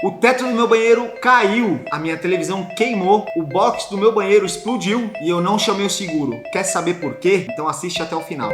O teto do meu banheiro caiu, a minha televisão queimou, o box do meu banheiro explodiu e eu não chamei o seguro. Quer saber por quê? Então assiste até o final.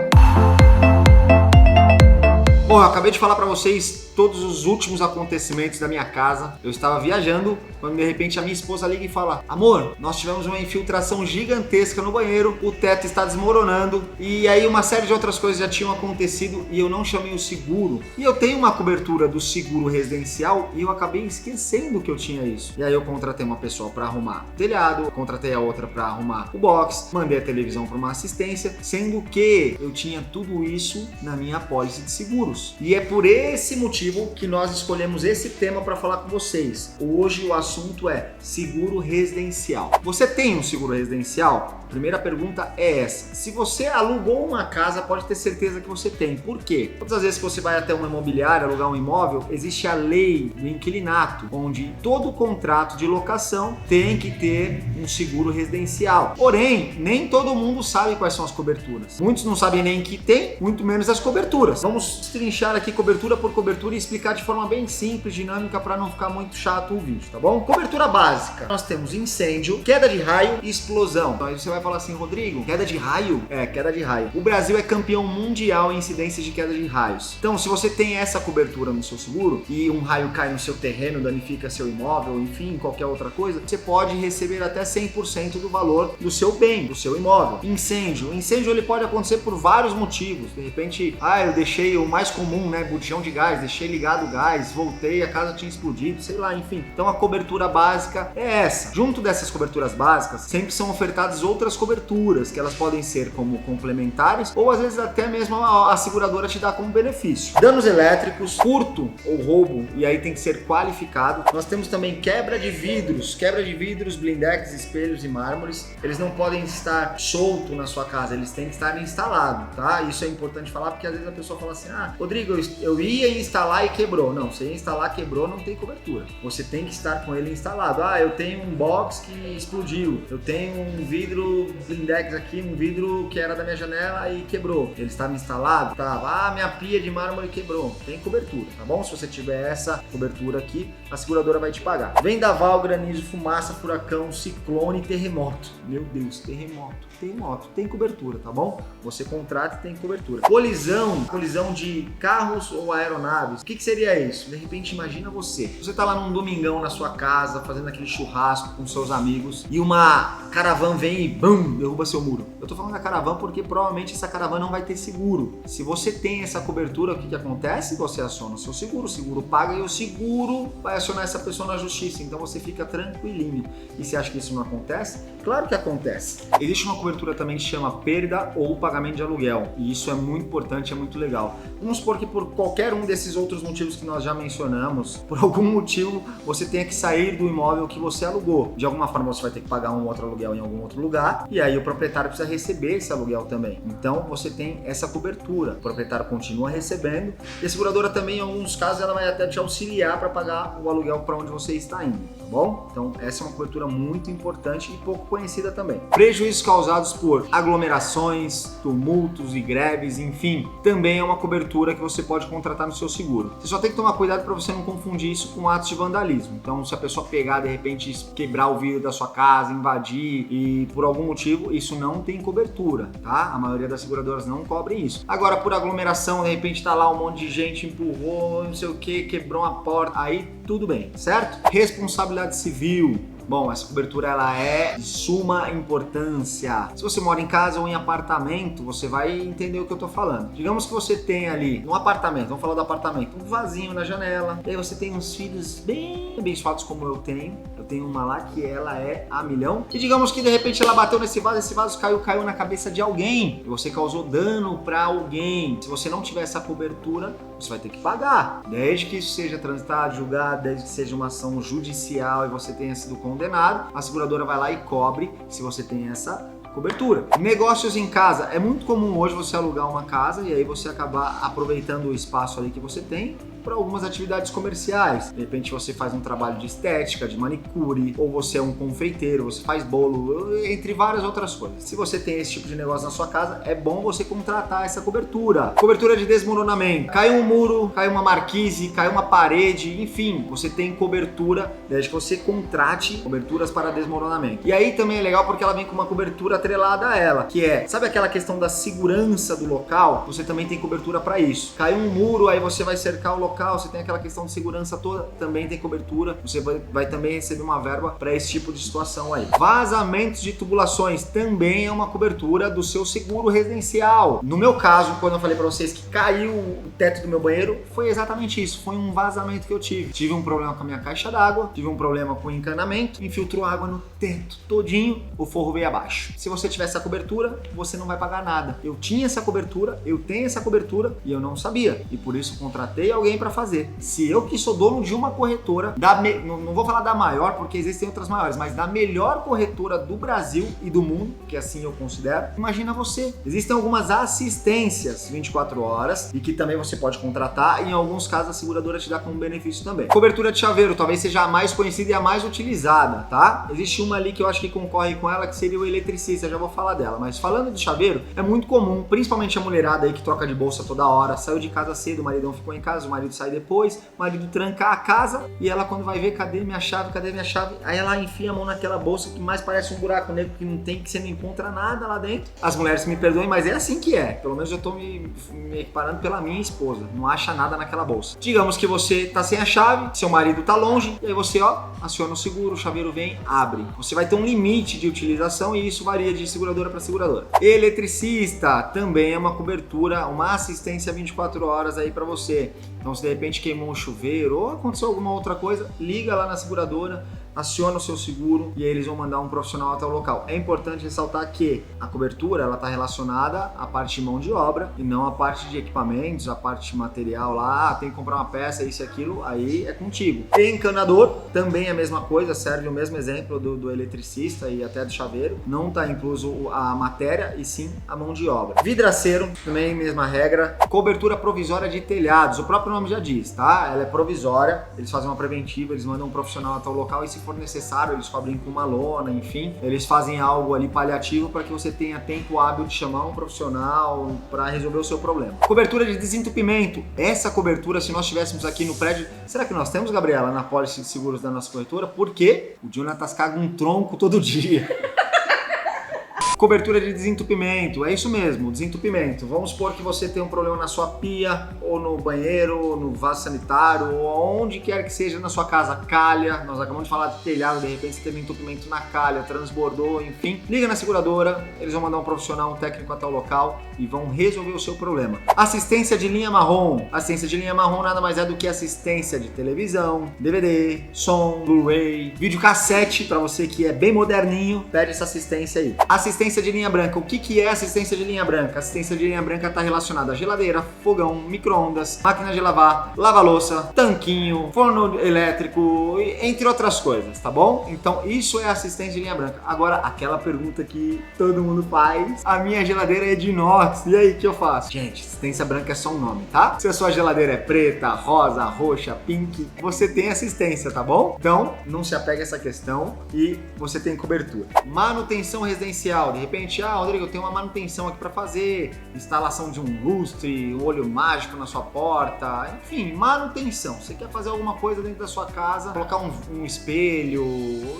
Bom, eu acabei de falar pra vocês todos os últimos acontecimentos da minha casa. Eu estava viajando quando de repente a minha esposa liga e fala: amor, nós tivemos uma infiltração gigantesca no banheiro, o teto está desmoronando e aí uma série de outras coisas já tinham acontecido e eu não chamei o seguro. E eu tenho uma cobertura do seguro residencial e eu acabei esquecendo que eu tinha isso. E aí eu contratei uma pessoa para arrumar o telhado, contratei a outra para arrumar o box, mandei a televisão para uma assistência, sendo que eu tinha tudo isso na minha apólice de seguros. E é por esse motivo que nós escolhemos esse tema para falar com vocês. Hoje o assunto é seguro residencial. Você tem um seguro residencial? Primeira pergunta é essa. Se você alugou uma casa, pode ter certeza que você tem. Por quê? Todas as vezes que você vai até uma imobiliária alugar um imóvel, existe a lei do inquilinato, onde todo contrato de locação tem que ter um seguro residencial. Porém, nem todo mundo sabe quais são as coberturas. Muitos não sabem nem que tem, muito menos as coberturas. Vamos destrinchar aqui cobertura por cobertura e explicar de forma bem simples, dinâmica, para não ficar muito chato o vídeo, tá bom? Cobertura básica. Nós temos incêndio, queda de raio e explosão. Então aí você vai falar assim: Rodrigo, queda de raio? É, queda de raio. O Brasil é campeão mundial em incidência de queda de raios. Então, se você tem essa cobertura no seu seguro e um raio cai no seu terreno, danifica seu imóvel, enfim, qualquer outra coisa, você pode receber até 100% do valor do seu bem, do seu imóvel. Incêndio. O incêndio ele pode acontecer por vários motivos. De repente, eu deixei o mais comum, né, botijão de gás, deixei ligado o gás, voltei, a casa tinha explodido, sei lá, enfim. Então a cobertura básica é essa. Junto dessas coberturas básicas, sempre são ofertadas outras coberturas, que elas podem ser como complementares ou às vezes até mesmo a seguradora te dá como benefício. Danos elétricos, furto ou roubo, e aí tem que ser qualificado. Nós temos também quebra de vidros, blindex, espelhos e mármores. Eles não podem estar soltos na sua casa, eles têm que estar instalados, tá? Isso é importante falar porque às vezes a pessoa fala assim: Rodrigo, eu ia instalar e quebrou. Não, você ia instalar, quebrou, não tem cobertura. Você tem que estar com ele instalado. Eu tenho um box que explodiu, eu tenho um vidro blindex aqui, um vidro que era da minha janela e quebrou. Ele estava instalado? Tava. Minha pia de mármore quebrou. Tem cobertura, tá bom? Se você tiver essa cobertura aqui, a seguradora vai te pagar. Vendaval, granizo, fumaça, furacão, ciclone, terremoto. Meu Deus, terremoto. Tem cobertura, tá bom? Você contrata e tem cobertura. Colisão de carros ou aeronaves. O que seria isso? De repente, imagina você tá lá num domingão na sua casa, fazendo aquele churrasco com seus amigos e uma caravana vem e bum, derruba seu muro. Eu tô falando da caravana porque provavelmente essa caravana não vai ter seguro. Se você tem essa cobertura, o que acontece? Você aciona o seu seguro, o seguro paga e o seguro vai acionar essa pessoa na justiça. Então você fica tranquilinho. E você acha que isso não acontece? Claro que acontece. Existe uma cobertura também que chama perda ou pagamento de aluguel. E isso é muito importante, é muito legal. Vamos supor que por qualquer um desses outros motivos que nós já mencionamos, por algum motivo você tenha que sair do imóvel que você alugou. De alguma forma você vai ter que pagar um outro aluguel em algum outro lugar e aí o proprietário precisa receber esse aluguel também. Então você tem essa cobertura. O proprietário continua recebendo e a seguradora também, em alguns casos, ela vai até te auxiliar para pagar o aluguel para onde você está indo, tá bom? Então essa é uma cobertura muito importante e pouco conhecida também. Prejuízos causados por aglomerações, tumultos e greves, enfim, também é uma cobertura que você pode contratar no seu seguro. Você só tem que tomar cuidado para você não confundir isso com atos de vandalismo. Então, se a pessoa pegar, de repente, quebrar o vidro da sua casa, invadir e por algum motivo, isso não tem cobertura, tá? A maioria das seguradoras não cobrem isso. Agora, por aglomeração, de repente tá lá um monte de gente, empurrou, não sei o que, quebrou uma porta, aí tudo bem, certo? Responsabilidade civil. Bom, essa cobertura ela é de suma importância. Se você mora em casa ou em apartamento, você vai entender o que eu tô falando. Digamos que você tem ali um apartamento, vamos falar do apartamento, um vasinho na janela, e aí você tem uns filhos bem abençoados como eu tenho. Eu tenho uma lá que ela é a milhão. E digamos que de repente ela bateu nesse vaso, esse vaso caiu na cabeça de alguém. E você causou dano para alguém. Se você não tiver essa cobertura, você vai ter que pagar. Desde que isso seja transitado, julgado, desde que seja uma ação judicial e você tenha sido condenado, a seguradora vai lá e cobre se você tem essa cobertura. Negócios em casa. É muito comum hoje você alugar uma casa e aí você acabar aproveitando o espaço ali que você tem para algumas atividades comerciais. De repente você faz um trabalho de estética, de manicure, ou você é um confeiteiro, você faz bolo, entre várias outras coisas. Se você tem esse tipo de negócio na sua casa, é bom você contratar essa cobertura. Cobertura de desmoronamento. Caiu um muro, caiu uma marquise, caiu uma parede, enfim, você tem cobertura, desde que você contrate coberturas para desmoronamento. E aí também é legal porque ela vem com uma cobertura atrelada a ela, que é, sabe aquela questão da segurança do local? Você também tem cobertura para isso. Caiu um muro, aí você vai cercar o local, você tem aquela questão de segurança toda, também tem cobertura, você vai também receber uma verba para esse tipo de situação aí. Vazamentos de tubulações também é uma cobertura do seu seguro residencial. No meu caso, quando eu falei para vocês que caiu o teto do meu banheiro, foi exatamente isso, foi um vazamento que eu tive. Tive um problema com a minha caixa d'água, tive um problema com o encanamento, infiltrou água no teto todinho, o forro veio abaixo. Se você tiver essa cobertura, você não vai pagar nada. Eu tinha essa cobertura, eu tenho essa cobertura e eu não sabia. E por isso contratei alguém para fazer. Se eu que sou dono de uma corretora, não vou falar da maior, porque existem outras maiores, mas da melhor corretora do Brasil e do mundo, que assim eu considero, imagina você. Existem algumas assistências 24 horas e que também você pode contratar, e em alguns casos a seguradora te dá como benefício também. Cobertura de chaveiro, talvez seja a mais conhecida e a mais utilizada, tá? Existe uma ali que eu acho que concorre com ela, que seria o eletricista, já vou falar dela. Mas falando de chaveiro, é muito comum, principalmente a mulherada aí que troca de bolsa toda hora, saiu de casa cedo, o maridão ficou em casa, o marido sai depois, o marido trancar a casa e ela quando vai ver, cadê minha chave, aí ela enfia a mão naquela bolsa que mais parece um buraco negro que não tem, que você não encontra nada lá dentro. As mulheres me perdoem, mas é assim que é. Pelo menos eu tô me equiparando pela minha esposa, não acha nada naquela bolsa. Digamos que você tá sem a chave, seu marido tá longe, e aí você, aciona o seguro, o chaveiro vem, abre. Você vai ter um limite de utilização e isso varia de seguradora para seguradora. Eletricista também é uma cobertura, uma assistência 24 horas aí para você. Então, se de repente queimou um chuveiro ou aconteceu alguma outra coisa, liga lá na seguradora, aciona o seu seguro e aí eles vão mandar um profissional até o local. É importante ressaltar que a cobertura ela está relacionada à parte de mão de obra e não à parte de equipamentos, à parte de material lá, tem que comprar uma peça, isso e aquilo, aí é contigo. E encanador também é a mesma coisa, serve o mesmo exemplo do eletricista e até do chaveiro, não está incluso a matéria e sim a mão de obra. Vidraceiro, também mesma regra. Cobertura provisória de telhados, o próprio nome já diz, tá? Ela é provisória, eles fazem uma preventiva, eles mandam um profissional até o local e se for necessário, eles cobrem com uma lona, enfim, eles fazem algo ali paliativo para que você tenha tempo hábil de chamar um profissional para resolver o seu problema. Cobertura de desentupimento, essa cobertura, se nós estivéssemos aqui no prédio, será que nós temos, Gabriela, na pólice de seguros da nossa corretora? Porque o Jonatas caga um tronco todo dia. Cobertura de desentupimento, é isso mesmo, desentupimento. Vamos supor que você tem um problema na sua pia, ou no banheiro, ou no vaso sanitário, ou onde quer que seja na sua casa, calha, nós acabamos de falar de telhado, de repente você teve entupimento na calha, transbordou, enfim. Liga na seguradora, eles vão mandar um profissional, um técnico até o local e vão resolver o seu problema. Assistência de linha marrom. Assistência de linha marrom nada mais é do que assistência de televisão, DVD, som, Blu-ray, videocassete, para você que é bem moderninho, pede essa assistência aí. Assistência de linha branca. O que é assistência de linha branca? Assistência de linha branca está relacionada a geladeira, fogão, micro-ondas, máquina de lavar, lava-louça, tanquinho, forno elétrico, entre outras coisas, tá bom? Então isso é assistência de linha branca. Agora, aquela pergunta que todo mundo faz, a minha geladeira é de inox, e aí, o que eu faço? Gente, assistência branca é só um nome, tá? Se a sua geladeira é preta, rosa, roxa, pink, você tem assistência, tá bom? Então, não se apegue a essa questão e você tem cobertura. Manutenção residencial. De repente, Rodrigo, eu tenho uma manutenção aqui para fazer, instalação de um lustre, um olho mágico na sua porta, enfim, manutenção. Você quer fazer alguma coisa dentro da sua casa, colocar um espelho,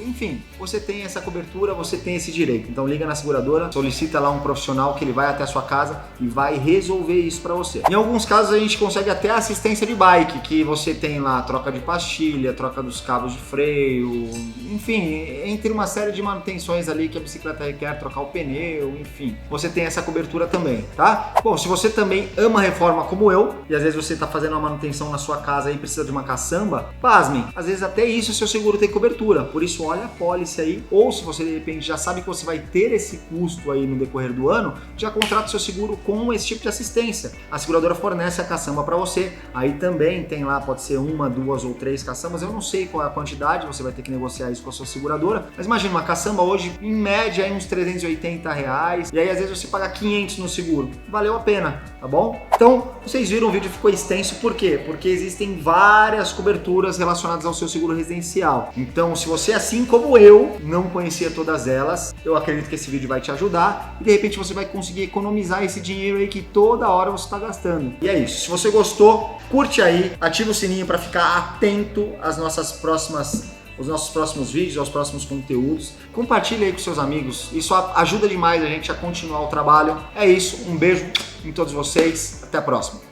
enfim, você tem essa cobertura, você tem esse direito. Então liga na seguradora, solicita lá um profissional que ele vai até a sua casa e vai resolver isso para você. Em alguns casos a gente consegue até assistência de bike, que você tem lá troca de pastilha, troca dos cabos de freio, enfim, entre uma série de manutenções ali que a bicicleta requer, trocar o pneu, enfim, você tem essa cobertura também, tá? Bom, se você também ama reforma como eu, e às vezes você tá fazendo uma manutenção na sua casa e precisa de uma caçamba, pasmem, às vezes até isso seu seguro tem cobertura, por isso olha a pólice aí, ou se você de repente já sabe que você vai ter esse custo aí no decorrer do ano, já contrata o seu seguro com esse tipo de assistência. A seguradora fornece a caçamba para você, aí também tem lá, pode ser 1, 2 ou 3 caçambas, eu não sei qual é a quantidade, você vai ter que negociar isso com a sua seguradora, mas imagina uma caçamba hoje, em média, aí uns R$380, e aí às vezes você paga 500 no seguro, valeu a pena, tá bom? Então, vocês viram, o vídeo ficou extenso, por quê? Porque existem várias coberturas relacionadas ao seu seguro residencial. Então, se você, assim como eu, não conhecia todas elas, eu acredito que esse vídeo vai te ajudar e de repente você vai conseguir economizar esse dinheiro aí que toda hora você está gastando. E é isso. Se você gostou, curte aí, ativa o sininho para ficar atento às os nossos próximos vídeos, aos próximos conteúdos. Compartilhe aí com seus amigos, isso ajuda demais a gente a continuar o trabalho. É isso, um beijo em todos vocês, até a próxima.